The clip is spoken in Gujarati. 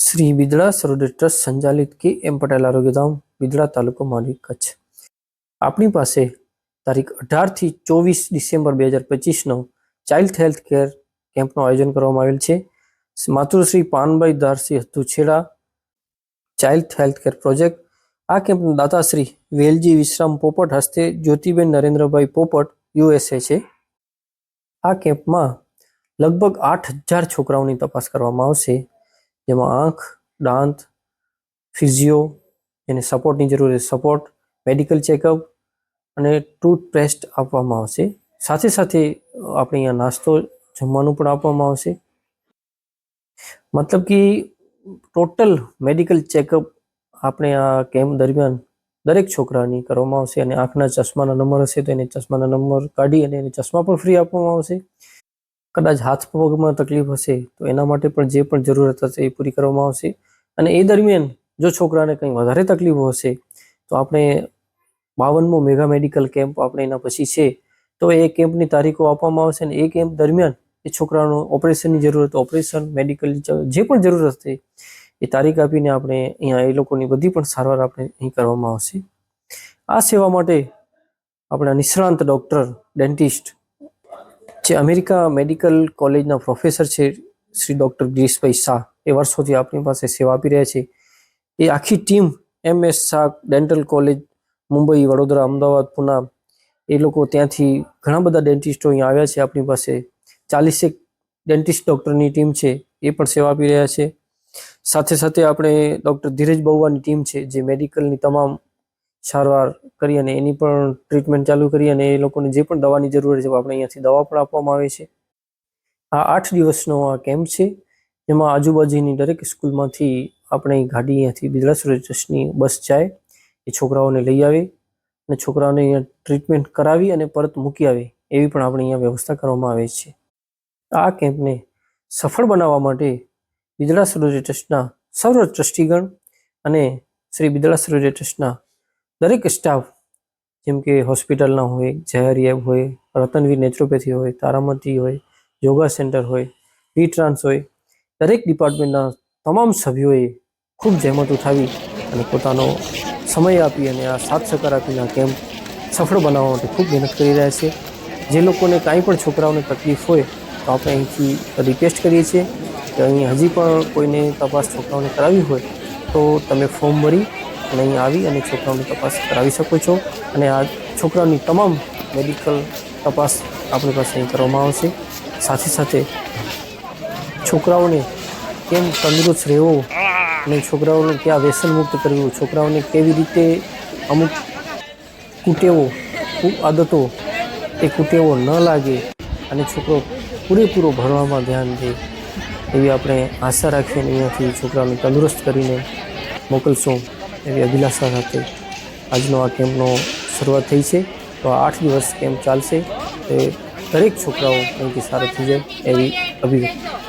શ્રી બિદડા સરોવર ટ્રસ્ટ સંચાલિત કે.એમ. પટેલ આરોગ્યધામ, બિદડા, તાલુકો માંડવી, કચ્છ. આપણી પાસે તારીખ 18 થી 24 ડિસેમ્બર 2025નો ચાઇલ્ડ હેલ્થ કેર કેમ્પનું આયોજન કરવામાં આવેલ છે. માતૃશ્રી Panbhai ધારસી હતુછેડા child health care project. આ કેમ્પના દાતાશ્રી વેલજી વિશ્રામ પોપટ હસ્તે જ્યોતિબેન નરેન્દ્રભાઈ પોપટ, USA છે. આ કેમ્પમાં લગભગ 8000 છોકરાઓની તપાસ કરવામાં આવશે, જેમાં આંખ, દાંત, ફિઝિયો, એને સપોર્ટની જરૂર છે સપોર્ટ, મેડિકલ ચેકઅપ અને ટૂથપેસ્ટ આપવામાં આવશે. સાથે સાથે આપણે અહીંયા નાસ્તો જમવાનું પણ આપવામાં આવશે. મતલબ કે ટોટલ મેડિકલ ચેકઅપ આપણે આ કેમ્પ દરમિયાન દરેક છોકરાની કરવામાં આવશે. અને આંખના ચશ્માના નંબર હશે તો એને ચશ્માના નંબર કાઢી અને એને ચશ્મા પણ ફ્રી આપવામાં આવશે. કદાચ હાથ પગમાં તકલીફ હશે તો એના માટે પણ જે પણ જરૂરત હશે એ પૂરી કરવામાં આવશે. અને એ દરમિયાન જો છોકરાને કંઈ વધારે તકલીફો હશે તો આપણે 52મો મેગા મેડિકલ કેમ્પ આપણે એના પછી છે, તો એ કેમ્પની તારીખો આપવામાં આવશે. અને એ કેમ્પ દરમિયાન એ છોકરાનું ઓપરેશનની જરૂરત, ઓપરેશન, મેડિકલ જે પણ જરૂરત હશે એ તારીખ આપીને આપણે અહીંયા એ લોકોની બધી પણ સારવાર આપણે અહીં કરવામાં આવશે. આ સેવા માટે આપણા નિષ્ણાંત ડૉક્ટર, ડેન્ટિસ્ટ, જે અમેરિકા મેડિકલ કોલેજના પ્રોફેસર છે શ્રી ડૉક્ટર ગિરીશભાઈ શાહ, એ વર્ષોથી આપણી પાસે સેવા આપી રહ્યા છે. એ આખી team MS Shah dental college, Mumbai, Vadodara, Ahmedabad, Pune, એ લોકો ત્યાંથી ઘણા બધા ડેન્ટિસ્ટો અહીંયા આવ્યા છે. આપણી પાસે 40 ડેન્ટિસ્ટ ડૉક્ટરની ટીમ છે, એ પણ સેવા આપી રહ્યા છે. સાથે સાથે આપણે ડૉક્ટર ધીરજ બહુવાની ટીમ છે, જે મેડિકલની તમામ સારવાર કરી અને એની પણ ટ્રીટમેન્ટ ચાલુ કરી અને એ લોકોને જે પણ દવાની જરૂર છે આપણે અહીંયાથી દવા પણ આપવામાં આવે છે. આ 8 દિવસનો આ કેમ્પ છે, જેમાં આજુબાજુની દરેક સ્કૂલમાંથી આપણે ગાડી અહીંયાથી બિદડા સરોવર ટ્રસ્ટની બસ જાય, એ છોકરાઓને લઈ આવે અને છોકરાઓને અહીંયા ટ્રીટમેન્ટ કરાવી અને પરત મૂકી આવે એવી પણ આપણે અહીંયા વ્યવસ્થા કરવામાં આવે છે. આ કેમ્પને સફળ બનાવવા માટે બિદડા સરોવર ટ્રસ્ટના સર્વ ટ્રસ્ટીગણ અને શ્રી બિદડા સરોવર ટ્રસ્ટના દરેક સ્ટાફ, જેમ કે હોસ્પિટલના હોય, જયહરિયાબ હોય, રતનવીર નેચરોપેથી હોય, તારામતી હોય, યોગા સેન્ટર હોય, વી-ટ્રાન્સ હોય, દરેક ડિપાર્ટમેન્ટના તમામ સભ્યોએ ખૂબ જહેમત ઉઠાવી અને પોતાનો સમય આપી અને આ સાથ સહકાર આપીને આ કેમ્પ સફળ બનાવવા માટે ખૂબ મહેનત કરી રહ્યા છે. જે લોકોને કાંઈ પણ છોકરાઓને તકલીફ હોય તો આપણે અહીંથી રિક્વેસ્ટ કરીએ છીએ કે અહીં હજી પણ કોઈને તપાસ છોકરાઓને કરાવી હોય તો તમે ફોર્મ ભરી અને અહીં આવી અને છોકરાઓની તપાસ કરાવી શકો છો. અને આ છોકરાઓની તમામ મેડિકલ તપાસ આપણી પાસે અહીં કરવામાં આવશે. સાથે સાથે છોકરાઓને કેમ તંદુરસ્ત રહેવું અને છોકરાઓને ક્યાં વ્યસન મુક્ત કરવું, છોકરાઓને કેવી રીતે અમુક કુટેવો, આદતો, એ કુટેવો ન લાગે અને છોકરો પૂરેપૂરો ભણવામાં ધ્યાન દે એવી આપણે આશા રાખીને અહીંયાથી છોકરાઓને તંદુરસ્ત કરીને મોકલશું એવી અભિલાષા સાથે આજનો આ કેમ્પનો શરૂઆત થઈ છે. તો આ 8 દિવસ કેમ્પ ચાલશે. એ દરેક છોકરાઓ અહીંથી સારા થઈ જાય એવી અભિવ્યક્તિ.